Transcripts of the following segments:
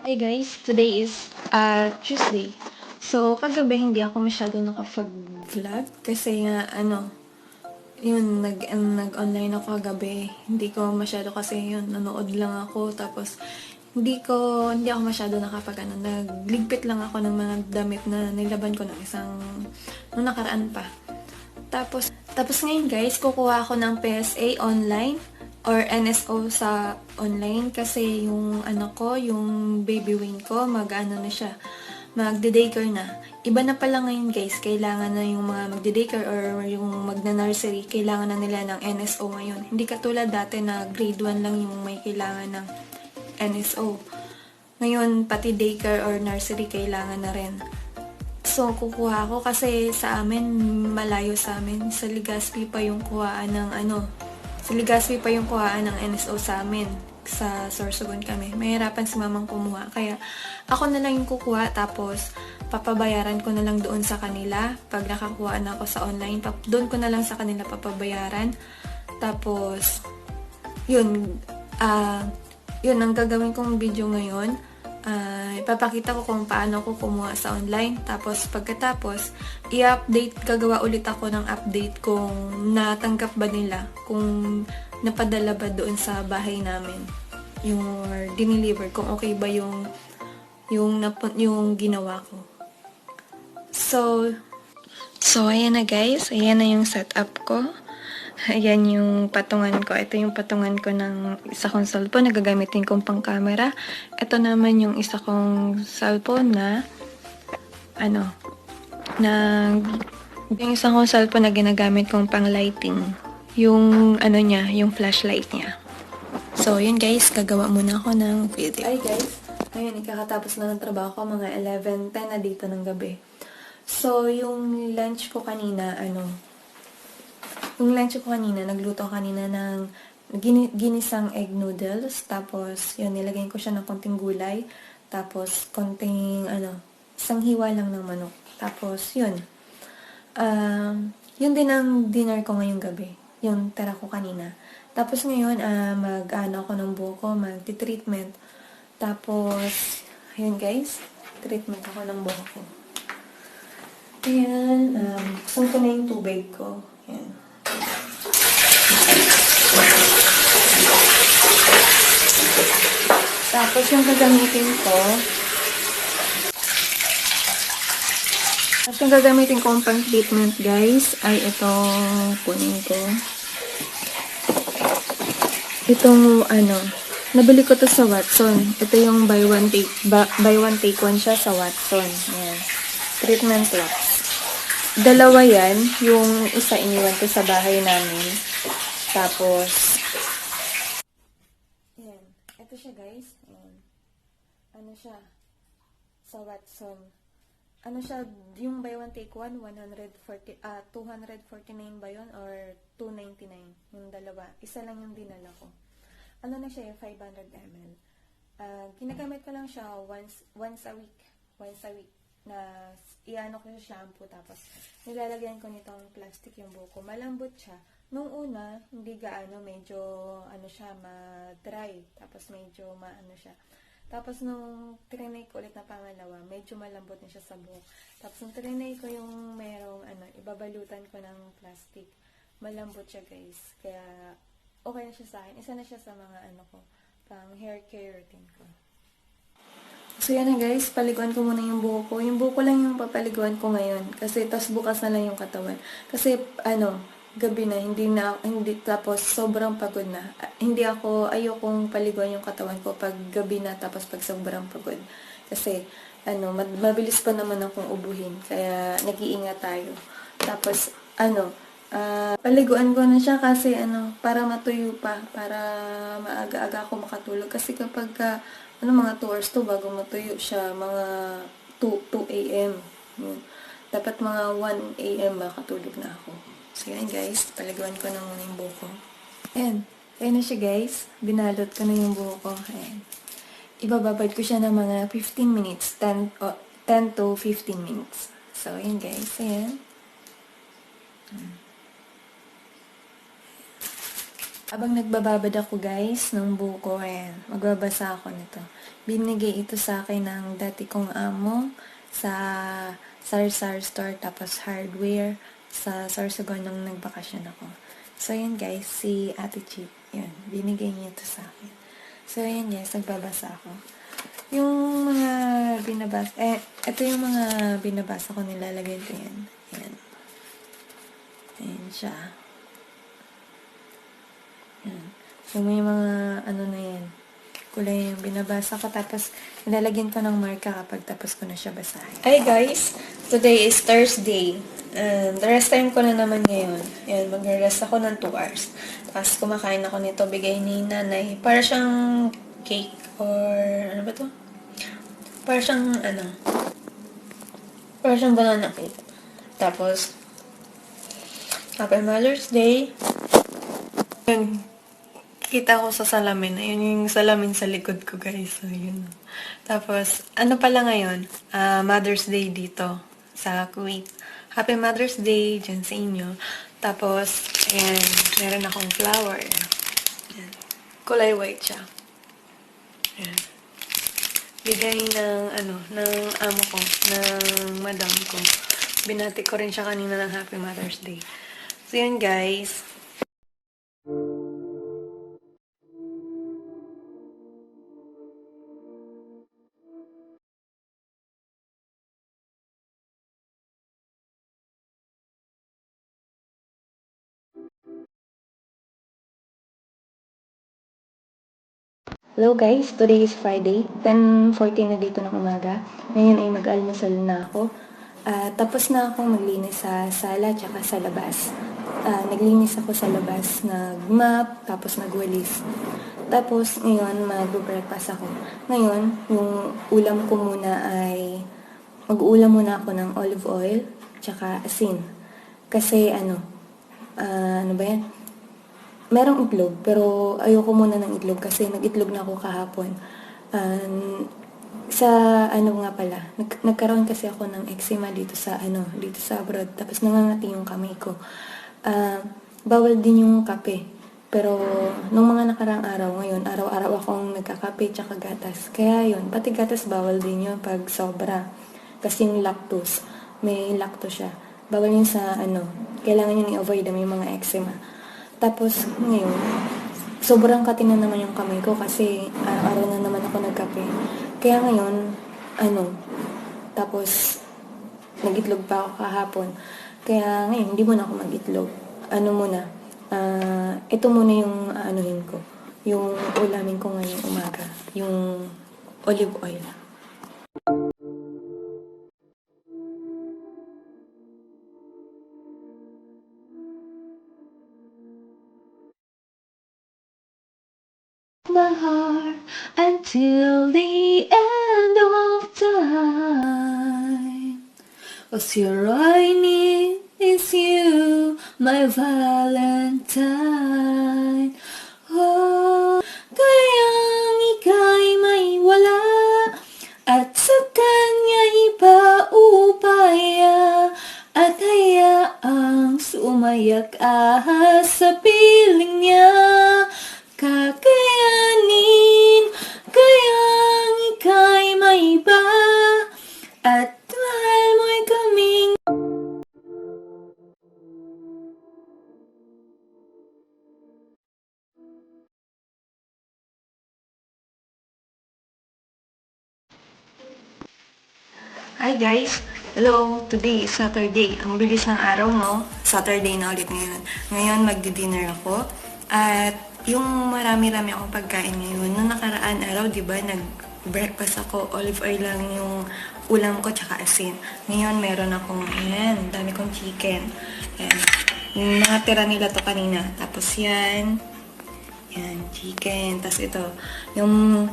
Hi guys, today is Tuesday. So, kagabi hindi ako masyado nakapag-vlog kasi nga yun nag-online ako kagabi. Hindi ko masyado kasi yun nanood lang ako tapos hindi ako masyado nagligpit lang ako ng mga damit na nilaban ko ng isang nung nakaraan pa. Tapos ngayon guys, kukuha ako ng PSA online or NSO sa online kasi yung anak ko, yung baby Wayne ko, mag-ano na siya, magde-daycare na. Iba na pala ngayon guys, kailangan na yung mga magde-daycare or yung magna-nursery, kailangan na nila ng NSO ngayon. Hindi katulad dati na grade 1 lang yung may kailangan ng NSO. Ngayon, pati daycare or nursery kailangan na rin. So, kukuha ako kasi sa amin, malayo sa amin. Sa Legazpi pa yung kuhaan ng sa Legazpi pa yung kuhaan ng NSO sa amin. Sa Sorsogon kami. Mahirapan si mamang kumuha. Kaya, ako na lang yung kukuha tapos papabayaran ko na lang doon sa kanila. Pag nakakuha na ako sa online, doon ko na lang sa kanila papabayaran. Tapos, yun, yun ang gagawin kong video ngayon. Ipapakita ko kung paano ako kumuha sa online. Tapos, pagkatapos, gagawa ulit ako ng update kung natanggap ba nila, kung napadala ba doon sa bahay namin, yung dineliver, kung okay ba yung ginawa ko. So, ayan na guys. Ayan na yung setup ko. Ayan yung patungan ko. Ito yung patungan ko ng isa kong cellphone na gagamitin kong pang camera. Ito naman yung isa kong cellphone yung isa kong cellphone na ginagamit kong pang lighting. Yung yung flashlight niya. So, yun guys, gagawa muna ako ng video. Hi guys, ngayon ikakatapos na ng trabaho ko, mga 11:10 na dito ng gabi. So, yung lunch ko kanina, nagluto kanina ng ginisang egg noodles. Tapos, yun, nilagay ko siya ng konting gulay. Tapos, konting, isang hiwa lang ng manok. Tapos, yun. Yun din ang dinner ko ngayong gabi. Yung tira ko kanina. Tapos ngayon, ako ng buhok ko, magti-treatment. Tapos, ayun guys, treatment ako ng buhok ko. Ayan, buksan ko na yung tubig ko. Ayan. Tapos yung gagamitin ko pang treatment guys ay itong kunin ko. Itong nabili ko to sa Watson. Ito yung buy one take one siya sa Watson. Ayan. Treatment wax. Dalawa yan. Yung isa iniwan ko sa bahay namin. Tapos, ayan. Ito siya guys. Ayan. Ano siya? Sa Watson. Ano siya, yung buy one take one, 249 ba yun? Or 299? Yung dalawa. Isa lang yung dinala ko. Ano na siya, 500 ml. Ginagamit ko lang siya once a week. Na iano ko sa shampoo, tapos nilalagyan ko nitong plastic yung buhok ko. Malambot siya. Nung una, hindi gaano, medyo siya, ma-dry. Tapos medyo siya. Tapos nung trinay ko ulit na pangalawa, medyo malambot na siya sa buhok. Tapos nung trinay ko yung merong ibabalutan ko ng plastic, malambot siya guys. Kaya okay na siya sa akin. Isa na siya sa mga pang hair care routine ko. So yan na guys, paliguan ko muna yung buhok ko. Yung buhok ko lang yung papaliguan ko ngayon. Kasi tas bukas na lang yung katawan. Kasi gabi na, hindi, tapos sobrang pagod na. Ayokong paliguan yung katawan ko pag gabi na, tapos pag sobrang pagod. Kasi, mabilis pa naman akong ubuhin. Kaya, nag-iingat tayo. Tapos, paliguan ko na siya kasi, para matuyo pa. Para maaga-aga ako makatulog. Kasi kapag, mga 2 hours to bago matuyo siya, mga 2 a.m. Dapat mga 1 a.m. makatulog na ako. So, yan guys. Paliguan ko na muna yung buhok ko. Ayan. Ayan na siya guys. Binalot ko na yung buhok ko. Ayan. Ibababad ko siya ng mga 15 minutes. 10 to 15 minutes. So, ayan guys. Ayan. Habang nagbababad ako guys ng buko, ayan, magbabasa ako nito. Binigay ito sa akin ng dati kong amo sa Sar-Sar store, tapos hardware sa Sorsogon nung nagbakasyon ako. So ayan guys, si Ate Chip, yun, binigay niya ito sa akin. So ayan guys, nagbabasa ako. Yung mga binabasa, ito yung mga binabasa ko, nilalagay ko yan. Ayan. Ayan siya. Yan. So, may mga ano na yan. Kulay yung binabasa ko. Tapos, nilalagyan ko ng marka kapag tapos ko na siya basahin. Hi guys! Today is Thursday. And rest time ko na naman ngayon. Yan, mag-rest ako ng 2 hours. Tapos, kumakain ako nito. Bigay ni nanay. Para siyang cake or ano ba to? Para siyang para siyang banana cake. Tapos, Happy Mother's Day. Yan. Kita ko sa salamin. Ayun yung salamin sa likod ko, guys. So, yun. Tapos, ano pala ngayon? Mother's Day dito sa Kuwait. Happy Mother's Day dyan sa inyo. Tapos, ayan, meron akong flower. Ayan. Kulay white siya. Ayan. Bigay ng amo ko, ng madam ko. Binati ko rin siya kanina ng Happy Mother's Day. So, yun, guys. Hello guys, today is Friday, 10:14 na dito ng umaga. Ngayon ay mag-almusal na ako. Tapos na akong maglinis sa sala tsaka sa labas. Naglinis ako sa labas, nag-mop, tapos nagwalis. Tapos ngayon mag-breakfast ako. Ngayon, yung ulam ko muna ay mag-uulam muna ako ng olive oil tsaka asin. Kasi ano ba yan? Merong itlog, pero ayoko muna ng itlog kasi nag-itlog na ako kahapon. Sa ano nga pala, nagkaroon kasi ako ng eczema dito sa abroad. Tapos nangangati yung kamay ko. Bawal din yung kape. Pero nung mga nakaraang araw, ngayon, araw-araw akong nagkakape tsaka gatas. Kaya yun, pati gatas bawal din yun pag sobra. Kasi yung lactose, may lactose siya. Bawal yun sa kailangan yun i-avoid yung mga eczema. Tapos, ngayon, sobrang kati na naman yung kamay ko kasi araw-araw na naman ako nagkape. Kaya ngayon, tapos, nag-itlog pa ako kahapon. Kaya ngayon, hindi muna ako mag-itlog. Ito muna yung ko. Yung ulamin ko ngayong umaga. Yung olive oil. My heart until the end of time. 'Cause you're I need is you, my Valentine. Oh, kayang ika'y may wala at sa kanya'y paupaya at hayaang sumayak sa piling niya. Kakayanin, kayang ika'y may iba at mahal mo'y kaming. Hi guys! Hello! Today is Saturday. Ang bilis ng araw, no? Saturday na ulit ngayon. Ngayon, magdi-dinner ako. At yung marami-rami akong pagkain ngayon. Noong nakaraan araw, di ba, nag-breakfast ako. Olive oil lang yung ulam ko, tsaka asin. Ngayon, meron akong, dami kong chicken. Ayan. Yung mga tira nila to kanina. Tapos yan, chicken. Tapos ito, yung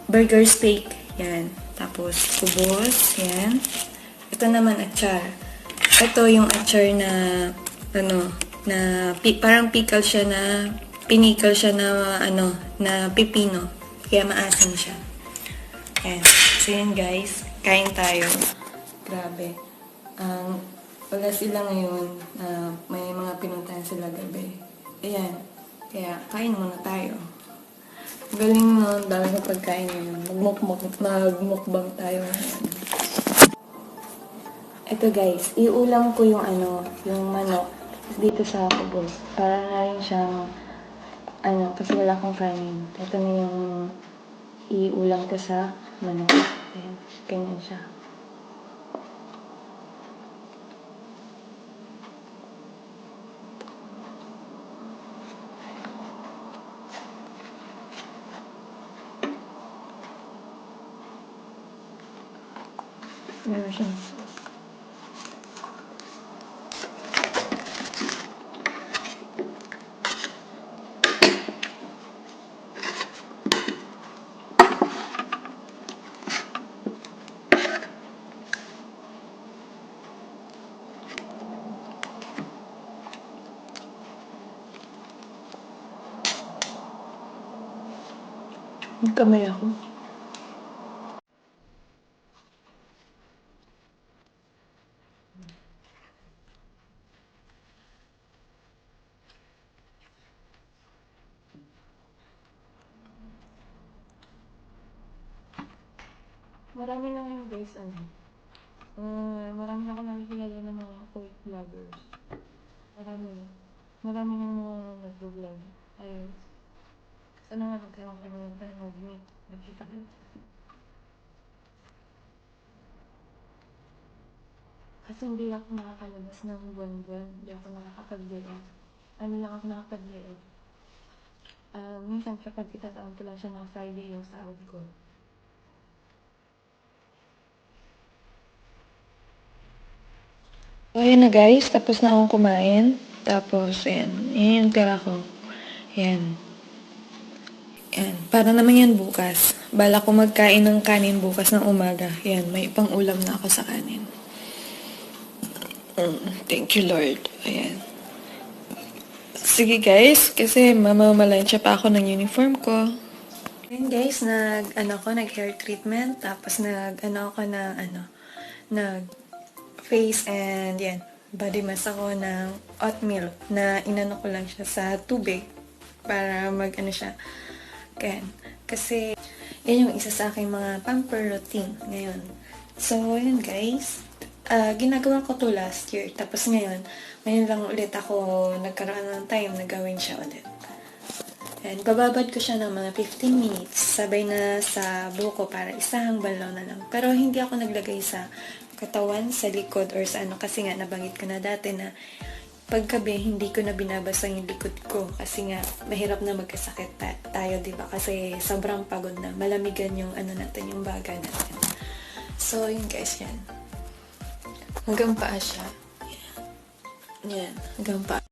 burger steak. Yan. Tapos, kubos. Yan. Ito naman, achar. Ito yung achar na, parang pickle siya na, pinikle siya na, na pipino. Kaya maasim siya. Yan. So, yun guys. Kain tayo. Grabe. Wala sila ngayon. May mga pinuntahan sila gabi. Ayan. Kaya, kain muna tayo. Galing no, dami ko pagkain ngayon. Magmukbang tayo ngayon. Ito guys, iulam ko yung yung manok dito sa kubo. Para na rin siyang, kasi wala akong kanin. Ito na yung iulam ko sa manok. Ayan, ganyan siya. Meron siyang kamay ako. Marami na ngayon guys, marami na ako nakikilala ng mga food vloggers. Marami na. Marami na mga nag-vlog. Ayun. Sana nga magkaroon kami ng time mag-meet. Nakita ko. Kasi hindi ako nakakalabas ng buwan-buwan. Hindi ako nakakapag-day. Ano lang ako nakapag-day. Minsan kapag itataan ko lang siya ng Friday yung sahod ko. So, ayan na guys. Tapos na akong kumain. Tapos, ayan. Ayan yung tira ko. Ayan. Ayan. Para naman yan bukas. Bala ko magkain ng kanin bukas ng umaga. Ayan. May pang ulam na ako sa kanin. Thank you, Lord. Ayan. Sige guys, kasi mamamalansya pa ako ng uniform ko. Ayan guys, nag-hair treatment, tapos nag face and yan, body mask ako ng oatmeal na inano ko lang siya sa tubig para siya. Kasi yan yung isa sa aking mga pamper routine ngayon. So, ayan guys. Ginagawa ko to last year. Tapos ngayon lang ulit ako nagkaroon ng time na gawin siya ulit. And bababad ko siya ng mga 15 minutes. Sabay na sa buko para isang banlaw na lang. Pero hindi ako naglagay sa katawan, sa likod, or sa kasi nga nabanggit ko na dati na paggabi hindi ko na binabasa yung likod ko. Kasi nga mahirap na magkasakit tayo, diba? Kasi sobrang pagod na. Malamigan yung natin, yung baga natin. So, yun guys, yan. Hanggang paa siya. Yan. Hanggang paa.